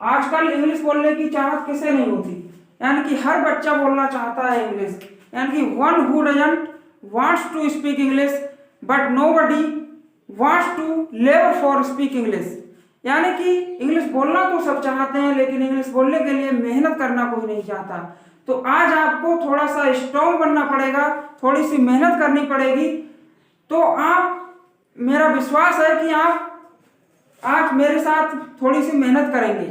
आजकल इंग्लिश बोलने की चाहत किसे नहीं होती, यानी कि हर बच्चा बोलना चाहता है इंग्लिश, यानी कि one who doesn't wants to speak English but nobody wants to labour for speak English. यानी कि इंग्लिश बोलना तो सब चाहते हैं, लेकिन इंग्लिश बोलने के लिए मेहनत करना कोई नहीं चाहता। तो आज आपको थोड़ा सा स्ट्रॉन्ग बनना पड़ेगा, थोड़ी सी मेहनत करनी पड़ेगी। तो आप, मेरा विश्वास है कि आप आज मेरे साथ थोड़ी सी मेहनत करेंगे।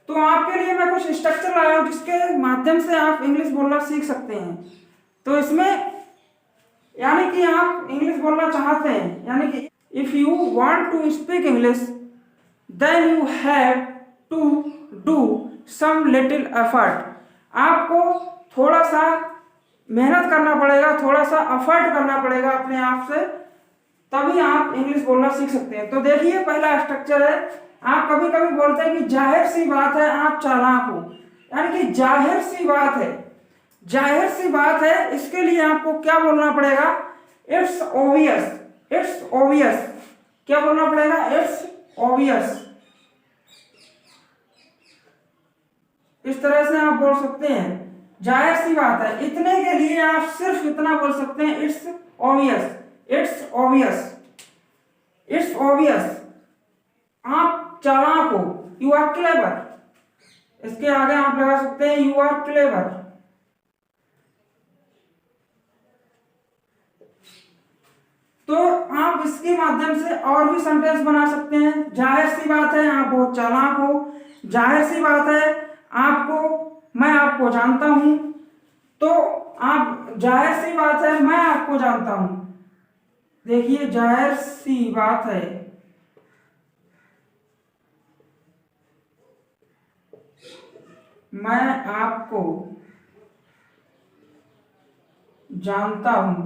तो आपके लिए मैं कुछ स्ट्रक्चर लाया हूं जिसके माध्यम से आप इंग्लिश बोलना सीख सकते हैं। तो इसमें यानी कि आप इंग्लिश बोलना चाहते हैं, यानी कि if you want to speak English then you have to do some little effort. आपको थोड़ा सा मेहनत करना पड़ेगा, थोड़ा सा एफर्ट करना पड़ेगा अपने आप से, तभी आप इंग्लिश बोलना सीख सकते हैं। तो देखिए पहला स्ट्रक्चर है, आप कभी कभी बोलते हैं कि जाहिर सी बात है आप चालाक हो, यानी कि जाहिर सी बात है, जाहिर सी बात है, इसके लिए आपको क्या बोलना पड़ेगा? It's obvious, it's obvious. क्या बोलना पड़ेगा? It's obvious. इस तरह से आप बोल सकते हैं, जाहिर सी बात है। इतने के लिए आप सिर्फ इतना बोल सकते हैं, it's obvious, it's obvious, it's obvious. आप चालाक हो, यू आर क्लेवर। इसके आगे आप लगा सकते हैं, यू आर क्लेवर। तो आप इसके माध्यम से और भी सेंटेंस बना सकते हैं। जाहिर सी बात है आप बहुत चालाक हो, जाहिर सी बात है मैं आपको जानता हूं। तो आप, जाहिर सी बात है मैं आपको जानता हूं। देखिए जाहिर सी बात है मैं आपको जानता हूं।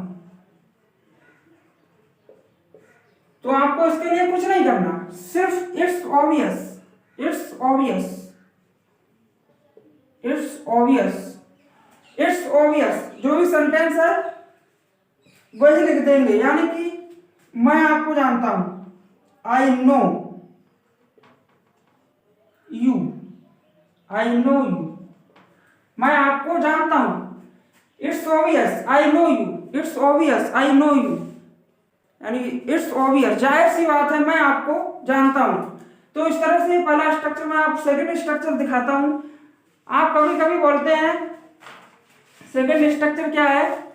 तो आपको इसके लिए कुछ नहीं करना, सिर्फ it's obvious, it's obvious, it's obvious, it's obvious. जो भी सेंटेंस है वही लिख देंगे, यानी कि मैं आपको जानता हूं, I know you, I know you. मैं आपको जानता हूं, it's obvious I know you, it's obvious I know you, यानी इट्स ऑब्वियस, जाहिर सी बात है मैं आपको जानता हूं। तो इस तरह से पहला स्ट्रक्चर, मैं आप सेकंड स्ट्रक्चर दिखाता हूं। आप कभी कभी बोलते हैं, सेकंड स्ट्रक्चर क्या है?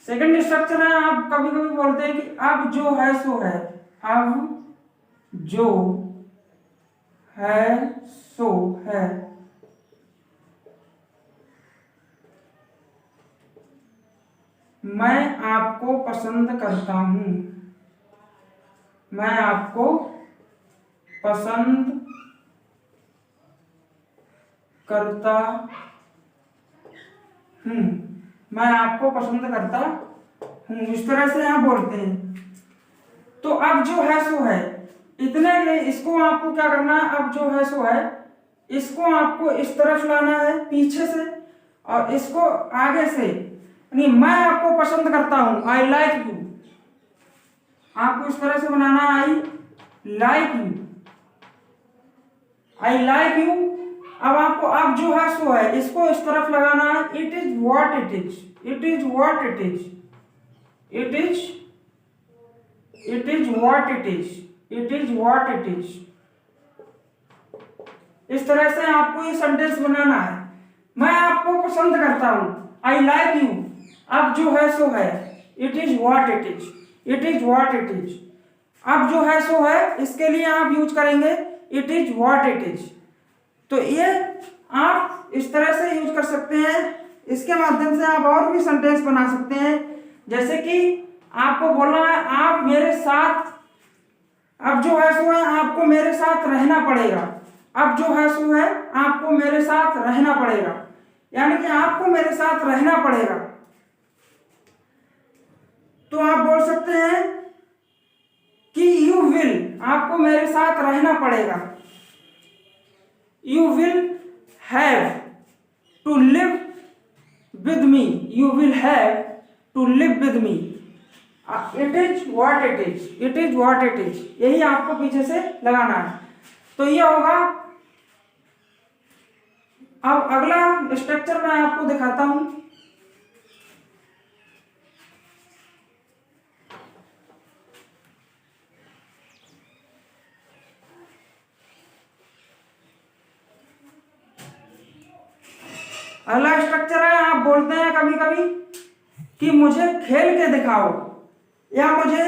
सेकंड स्ट्रक्चर है, आप कभी कभी बोलते हैं कि अब जो है सो है, अब जो है सो है। मैं आपको पसंद करता हूं, मैं आपको पसंद करता हूं, मैं आपको पसंद करता हूं। इस तरह से आप बोलते हैं। तो अब जो है सो है, इतने के इसको आपको क्या करना है? अब जो है सो है, इसको आपको इस तरफ लाना है पीछे से, और इसको आगे से, यानी मैं आपको पसंद करता हूं, आई लाइक यू। आपको इस तरह से बनाना, I like you, I like you. अब आपको अब जो है सो है, इसको इस तरफ लगाना है, it is what it is, it is what it is, it is, it is what it is, it is what it is. इस तरह से आपको ये सेंटेंस बनाना है। मैं आपको पसंद करता हूं, आई लाइक यू। अब जो है सो है, it is what it is, it is what it is. अब जो है सो है, इसके लिए आप यूज करेंगे it is what it is. तो ये आप इस तरह से यूज कर सकते हैं। इसके माध्यम से आप और भी सेंटेंस बना सकते हैं, जैसे कि आपको बोलना है आप मेरे साथ, अब जो है सो है आपको मेरे साथ रहना पड़ेगा, अब जो है सो है आपको मेरे साथ रहना पड़ेगा, यानी कि आपको मेरे साथ रहना पड़ेगा। तो आप बोल सकते हैं कि यू विल, आपको मेरे साथ रहना पड़ेगा। You will have to live with me, you will have to live with me. It is what it is, it is what it is, यही आपको पीछे से लगाना है। तो ये होगा। अब अगला स्ट्रक्चर मैं आपको दिखाता हूं। अगला स्ट्रक्चर है, आप बोलते हैं कभी कभी कि मुझे खेल के दिखाओ या मुझे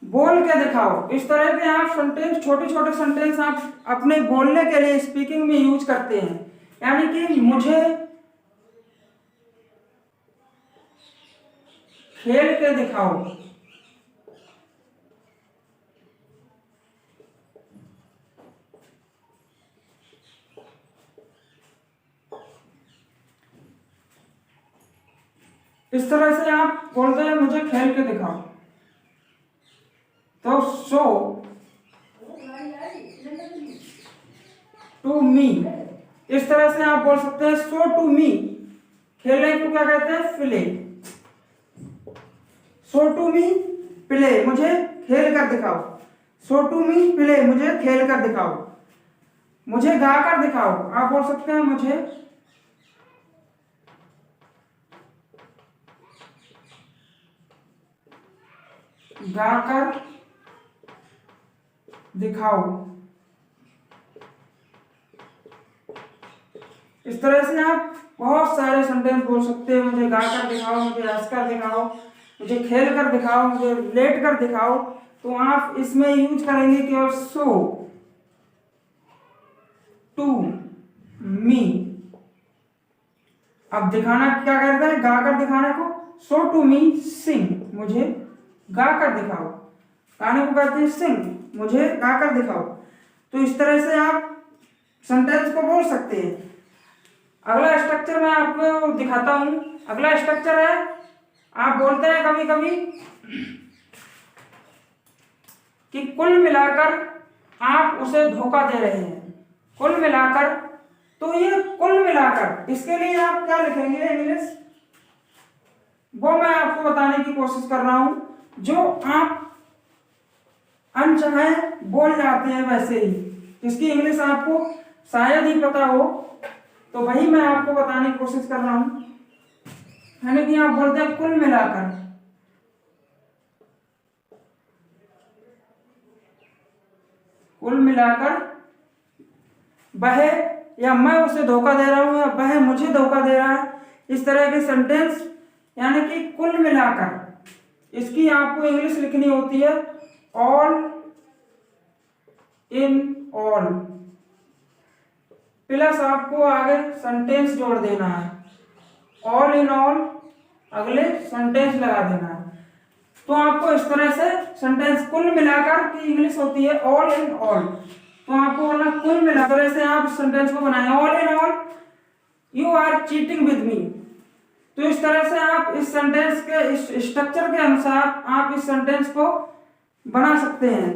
बोल के दिखाओ। इस तरह के आप सेंटेंस, छोटे छोटे सेंटेंस आप अपने बोलने के लिए स्पीकिंग में यूज करते हैं। यानी कि मुझे खेल के दिखाओ, इस तरह से आप बोलते हैं मुझे खेल के दिखाओ। तो शो टू मी, इस तरह से आप बोल सकते हैं शो टू मी। खेलने को क्या कहते हैं? Play. Show to me play, मुझे खेल कर दिखाओ। शो टू मी प्ले, मुझे खेल कर दिखाओ। मुझे गा कर दिखाओ, आप बोल सकते हैं मुझे गाकर दिखाओ। इस तरह से आप बहुत सारे सेंटेंस बोल सकते हैं। मुझे गाकर दिखाओ, मुझे हंसकर दिखाओ, मुझे खेल कर दिखाओ, मुझे लेट कर दिखाओ। तो आप इसमें यूज करेंगे केवल शो टू मी। अब दिखाना क्या कहते हैं? गाकर दिखाने को शो टू मी सिंग, मुझे गाकर दिखाओ। गाने को कहते हैं सिंग, मुझे गाकर दिखाओ। तो इस तरह से आप सेंटेंस को बोल सकते हैं। अगला स्ट्रक्चर मैं आपको दिखाता हूं। अगला स्ट्रक्चर है, आप बोलते हैं कभी कभी कि कुल मिलाकर आप उसे धोखा दे रहे हैं। कुल मिलाकर, तो ये कुल मिलाकर, इसके लिए आप क्या लिखेंगे इंग्लिश, वो मैं आपको बताने की कोशिश कर रहा हूं। जो आप अनचाहे बोल जाते हैं वैसे ही, जिसकी इंग्लिश आपको शायद ही पता हो, तो वही मैं आपको बताने की कोशिश कर रहा हूं। यानी कि आप बोलते हैं कुल मिलाकर, कुल मिलाकर वह, या मैं उसे धोखा दे रहा हूं, या वह मुझे धोखा दे रहा है। इस तरह के सेंटेंस, यानी कि कुल मिलाकर, इसकी आपको इंग्लिश लिखनी होती है ऑल इन ऑल, प्लस आपको आगे सेंटेंस जोड़ देना है। ऑल इन ऑल, अगले सेंटेंस लगा देना है। तो आपको इस तरह से सेंटेंस, कुल मिलाकर की इंग्लिश होती है ऑल इन ऑल। तो आपको बोलना कुल मिलाकर, से आप सेंटेंस को बनाएं all in all you are cheating with me. तो इस तरह से आप इस सेंटेंस के, इस स्ट्रक्चर के अनुसार आप इस सेंटेंस को बना सकते हैं।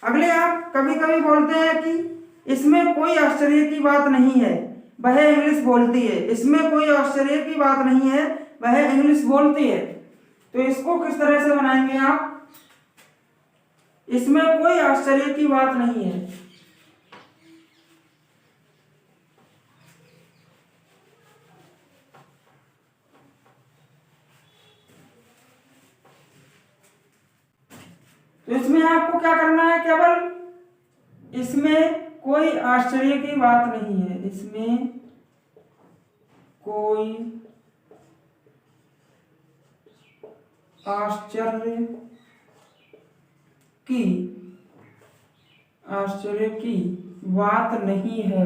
अगले आप कभी कभी बोलते हैं कि इसमें कोई आश्चर्य की बात नहीं है, वह इंग्लिश बोलती है। इसमें कोई आश्चर्य की बात नहीं है, वह इंग्लिश बोलती है। तो इसको किस तरह से बनाएंगे आप? इसमें कोई आश्चर्य की बात नहीं है, तो इसमें आपको क्या करना है? केवल इसमें कोई आश्चर्य की बात नहीं है, इसमें कोई आश्चर्य की बात नहीं है।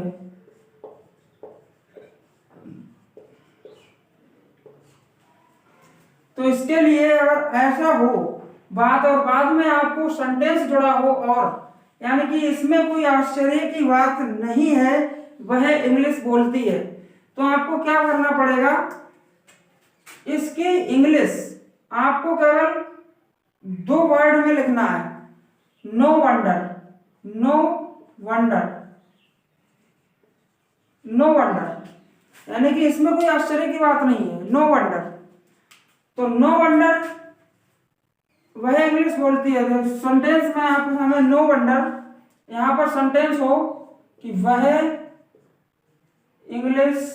तो इसके लिए अगर ऐसा हो बात, और बाद में आपको सेंटेंस जुड़ा हो, और यानी कि इसमें कोई आश्चर्य की बात नहीं है, वह इंग्लिश बोलती है, तो आपको क्या करना पड़ेगा? इसकी इंग्लिश आपको केवल 2 वर्ड में लिखना है। No wonder, no wonder, no wonder, यानी कि इसमें कोई आश्चर्य की बात नहीं है, नो वंडर। तो नो वंडर वह इंग्लिश बोलती है। तो सेंटेंस में आपके सामने नो वंडर, यहां पर सेंटेंस हो कि वह इंग्लिश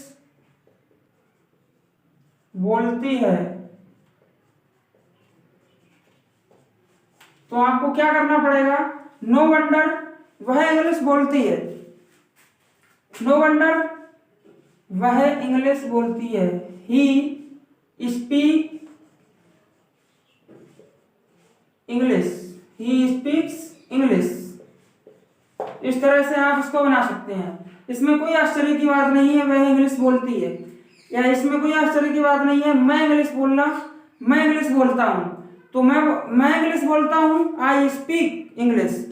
बोलती है, तो आपको क्या करना पड़ेगा, नो वंडर वह इंग्लिश बोलती है, नो वंडर वह इंग्लिश बोलती है, he speak English, he speaks English. इस तरह से आप इसको बना सकते हैं। इसमें कोई आश्चर्य की बात नहीं है वह इंग्लिश बोलती है, या इसमें कोई आश्चर्य की बात नहीं है मैं इंग्लिश बोलना, मैं इंग्लिश बोलता हूं, तो मैं इंग्लिश बोलता हूं, I speak English.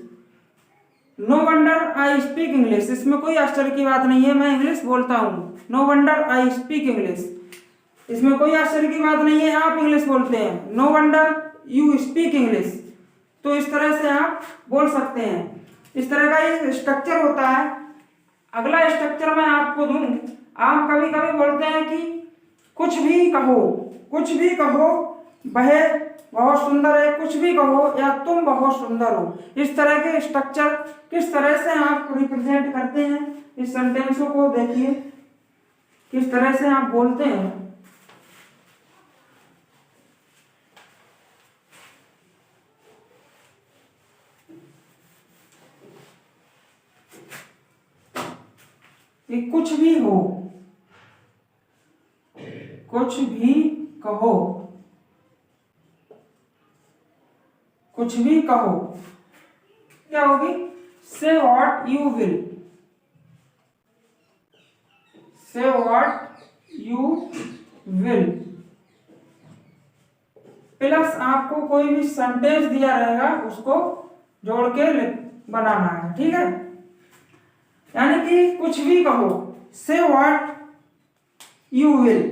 No wonder I speak English, इसमें कोई आश्चर्य की बात नहीं है मैं इंग्लिश बोलता हूं, no wonder I speak English. इसमें कोई आश्चर्य की बात नहीं है आप इंग्लिश बोलते हैं, no wonder you speak English. तो इस तरह से आप बोल सकते हैं। इस तरह का ये स्ट्रक्चर होता है। अगला स्ट्रक्चर मैं आपको दूं, आप कभी कभी बोलते हैं कि कुछ भी कहो, कुछ भी कहो, वह बहुत सुंदर है, कुछ भी कहो, या तुम बहुत सुंदर हो। इस तरह के स्ट्रक्चर किस तरह से आप रिप्रेजेंट करते हैं, इस सेंटेंसों को देखिए किस तरह से आप बोलते हैं। कि कुछ भी हो, कुछ भी कहो, कुछ भी कहो, क्या होगी, से what you will, say what you will, plus आपको कोई भी सेंटेंस दिया रहेगा उसको जोड़ के बनाना है, ठीक है। यानी कि कुछ भी कहो, say what you will,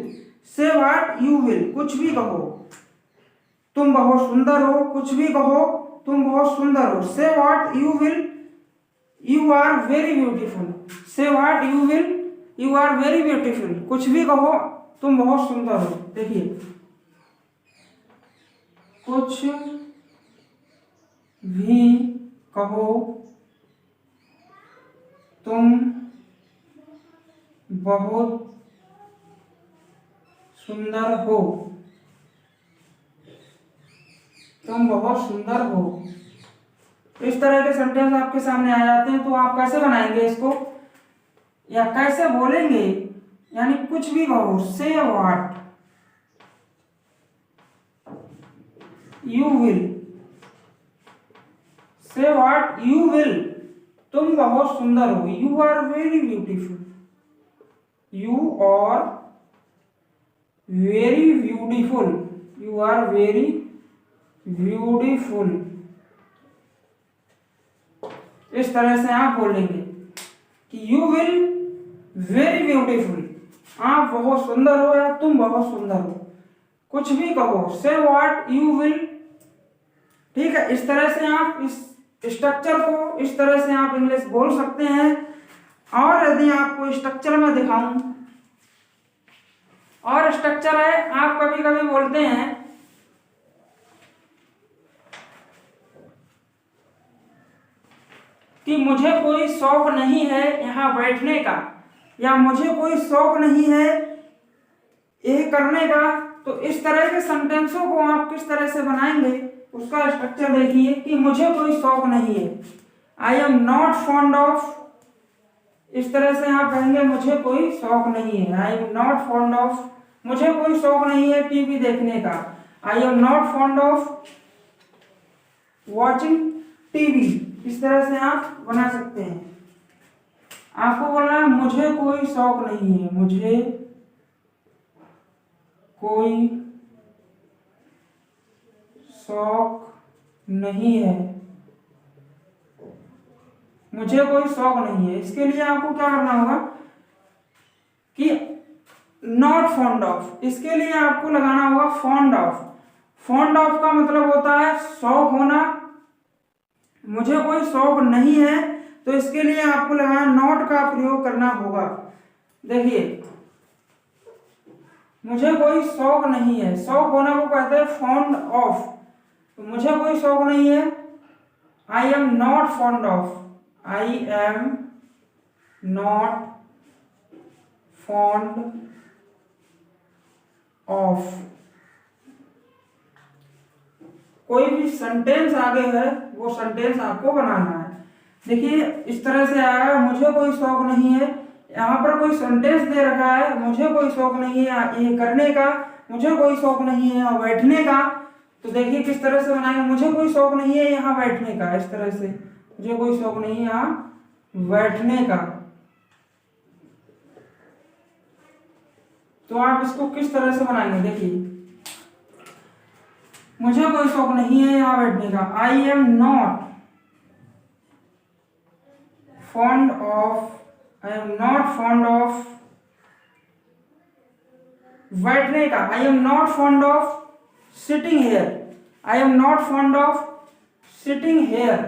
say what you will, कुछ भी कहो, तुम बहुत सुंदर हो, कुछ भी कहो तुम बहुत सुंदर हो, say what you will, you are very beautiful, say what you will, you are very beautiful, कुछ भी कहो तुम बहुत सुंदर हो। देखिए कुछ भी कहो तुम बहुत सुंदर हो, तुम बहुत सुंदर हो। इस तरह के सेंटेंस आपके सामने आ जाते हैं, तो आप कैसे बनाएंगे इसको या कैसे बोलेंगे, यानी कुछ भी कहो, say what you will, say what you will, तुम बहुत सुंदर हो, you are very beautiful, you are very beautiful, you are very beautiful. इस तरह से आप बोलेंगे कि यू विल वेरी ब्यूटीफुल, आप बहुत सुंदर हो या तुम बहुत सुंदर हो, कुछ भी कहो, से व्हाट यू विल। ठीक है, इस तरह से आप इस स्ट्रक्चर को इस तरह से आप इंग्लिश बोल सकते हैं। और यदि आपको स्ट्रक्चर में दिखाऊं, और स्ट्रक्चर है, आप कभी कभी बोलते हैं कि मुझे कोई शौक नहीं है यहाँ बैठने का, या मुझे कोई शौक नहीं है ये करने का। तो इस तरह के सेंटेंसों को आप किस तरह से बनाएंगे, उसका स्ट्रक्चर देखिए कि मुझे कोई शौक नहीं है, I am not fond of. इस तरह से आप कहेंगे मुझे कोई शौक नहीं है, I am not fond of, मुझे कोई शौक नहीं है टीवी देखने का, I am not fond of watching TV. इस तरह से आप बना सकते हैं। आपको बोलना है मुझे कोई शौक नहीं है, मुझे कोई शौक नहीं है, मुझे कोई शौक नहीं है। इसके लिए आपको क्या करना होगा कि नॉट फॉन्ड ऑफ, इसके लिए आपको लगाना होगा फॉन्ड ऑफ। फॉन्ड ऑफ का मतलब होता है शौक होना, मुझे कोई शौक नहीं है, तो इसके लिए आपको लगाना नॉट का प्रयोग करना होगा। देखिए, मुझे कोई शौक नहीं है, शौक होने को कहते हैं फॉन्ड ऑफ। तो मुझे कोई शौक नहीं है, I am not fond of, I am not fond of. कोई भी सेंटेंस आगे है वो सेंटेंस आपको बनाना है। देखिए इस तरह से आया, मुझे कोई शौक नहीं है, यहाँ पर कोई सेंटेंस दे रखा है, मुझे कोई शौक नहीं है ये करने का, मुझे कोई शौक नहीं है यहाँ बैठने का। तो देखिए किस तरह से बनाएंगे, मुझे कोई शौक नहीं है यहाँ बैठने का, इस तरह से मुझे कोई शौक नहीं है यहाँ बैठने का। तो आप इसको किस तरह से बनाएंगे, देखिए मुझे कोई शौक नहीं है यहाँ बैठने का, I am not fond of, I am not fond of बैठने का, I am not fond of sitting here, I am not fond of sitting here,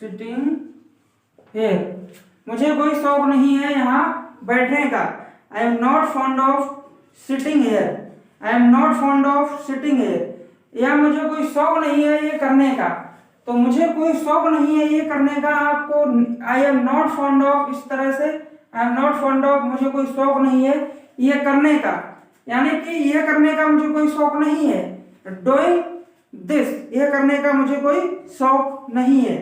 sitting here. मुझे कोई शौक नहीं है यहाँ बैठने का, I am not fond of sitting here, I am not fond of sitting here. या मुझे कोई शौक नहीं है ये करने का, तो मुझे कोई शौक नहीं है ये करने का, आपको I am not fond of, इस तरह से I am not fond of, मुझे कोई शौक नहीं है ये करने का, यानी कि ये करने का मुझे कोई शौक नहीं है। डूइंग दिस, ये करने का मुझे कोई शौक नहीं है,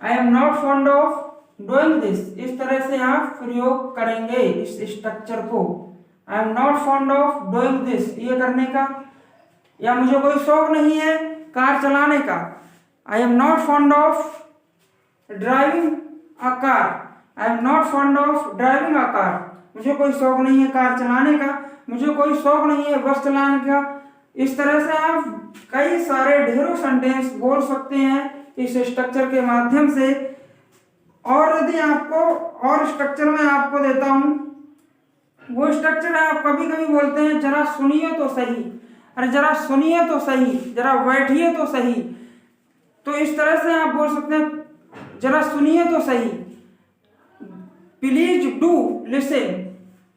I am not fond of doing this. इस तरह से आप प्रयोग करेंगे इस स्ट्रक्चर को, I am not fond of doing this, ये करने का। या मुझे कोई शौक नहीं है कार चलाने का, I am not fond of driving a car, I am not fond of driving a car. मुझे कोई शौक नहीं है कार चलाने का, मुझे कोई शौक नहीं है बस चलाने का। इस तरह से आप कई सारे ढेरों सेंटेंस बोल सकते हैं इस स्ट्रक्चर के माध्यम से। और यदि आपको और स्ट्रक्चर में आपको देता हूं, वो स्ट्रक्चर आप कभी कभी बोलते हैं जरा सुनिए तो सही, अरे जरा सुनिए तो सही, जरा बैठिए तो सही। तो इस तरह से आप बोल सकते हैं जरा सुनिए तो सही, प्लीज डू लिसन,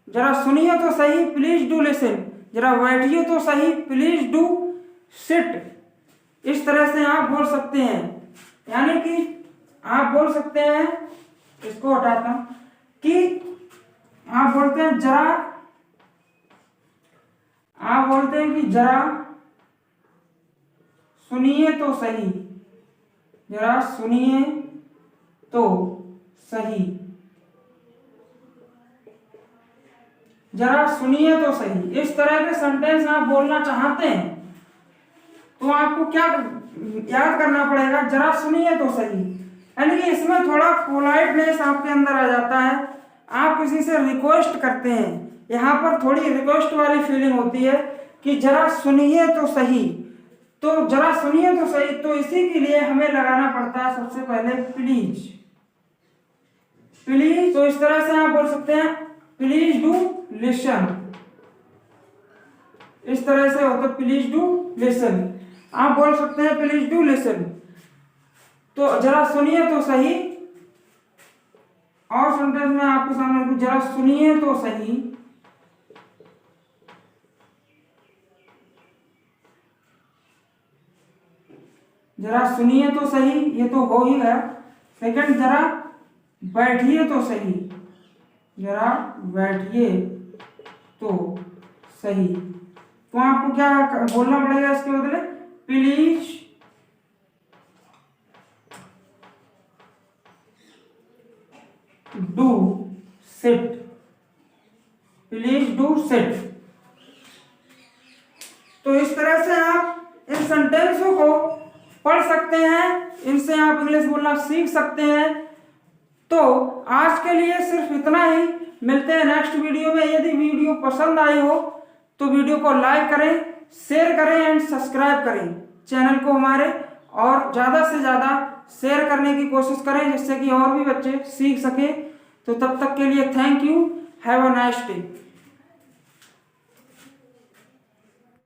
जरा सुनिए तो सही प्लीज डू लिसन, जरा बैठिए तो सही प्लीज डू सिट। इस तरह से आप बोल सकते हैं, यानी कि आप बोल सकते हैं, इसको हटाता हूं, कि आप बोलते हैं जरा, आप बोलते हैं कि जरा सुनिए तो सही, जरा सुनिए तो सही, जरा सुनिए तो सही। इस तरह के सेंटेंस आप बोलना चाहते हैं तो आपको क्या याद करना पड़ेगा, जरा सुनिए तो सही, यानी कि इसमें थोड़ा पोलाइटनेस आपके अंदर आ जाता है। आप किसी से रिक्वेस्ट करते हैं, यहाँ पर थोड़ी रिक्वेस्ट वाली फीलिंग होती है कि जरा सुनिए तो सही। तो जरा सुनिए तो सही, तो इसी के लिए हमें लगाना पड़ता है सबसे पहले प्लीज, प्लीज। तो इस तरह से आप बोल सकते हैं प्लीज डू लिसन, इस तरह से होता है प्लीज डू लिसन। आप बोल सकते हैं प्लीज डू लिसन, तो जरा सुनिए तो सही। और सेंटेंस में आपके सामने जरा सुनिए तो सही, जरा सुनिए तो सही, ये तो हो ही गया। सेकंड, जरा बैठिए तो सही, जरा बैठिए तो सही। तो आपको क्या बोलना पड़ेगा इसके बदले, please do sit, please do sit. तो इस तरह से आप इन सेंटेंसों को पढ़ सकते हैं, इनसे आप इंग्लिश बोलना सीख सकते हैं। तो आज के लिए सिर्फ इतना ही, मिलते हैं नेक्स्ट वीडियो में। यदि वीडियो पसंद आई हो तो वीडियो को लाइक करें, शेयर करें एंड सब्सक्राइब करें चैनल को हमारे, और ज़्यादा से ज़्यादा शेयर करने की कोशिश करें जिससे कि और भी बच्चे सीख सकें। तो तब तक के लिए thank you, have a nice day.